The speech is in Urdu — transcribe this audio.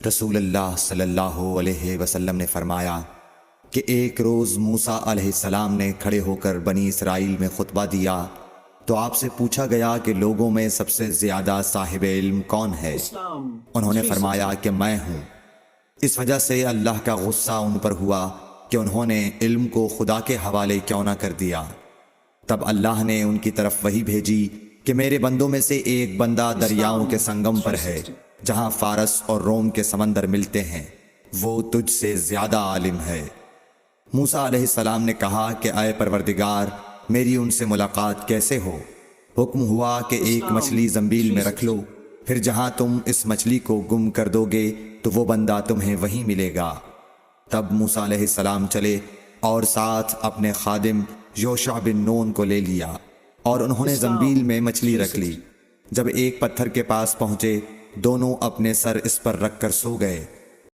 رسول اللہ صلی اللہ علیہ وسلم نے فرمایا کہ ایک روز موسیٰ علیہ السلام نے کھڑے ہو کر بنی اسرائیل میں خطبہ دیا تو آپ سے پوچھا گیا کہ لوگوں میں سب سے زیادہ صاحب علم کون ہے؟ انہوں نے فرمایا کہ میں ہوں۔ اس وجہ سے اللہ کا غصہ ان پر ہوا کہ انہوں نے علم کو خدا کے حوالے کیوں نہ کر دیا۔ تب اللہ نے ان کی طرف وحی بھیجی کہ میرے بندوں میں سے ایک بندہ دریاؤں کے سنگم پر ہے جہاں فارس اور روم کے سمندر ملتے ہیں، وہ تجھ سے زیادہ عالم ہے۔ موسیٰ علیہ السلام نے کہا کہ اے پروردگار، میری ان سے ملاقات کیسے ہو؟ حکم ہوا کہ ایک مچھلی زنبیل میں رکھ لو، پھر جہاں تم اس مچھلی کو گم کر دو گے تو وہ بندہ تمہیں وہیں ملے گا۔ تب موسیٰ علیہ السلام چلے اور ساتھ اپنے خادم یوشع بن نون کو لے لیا، اور انہوں نے زنبیل میں مچھلی رکھ لی۔ جب ایک پتھر کے پاس پہنچے، دونوں اپنے سر اس پر رکھ کر سو گئے۔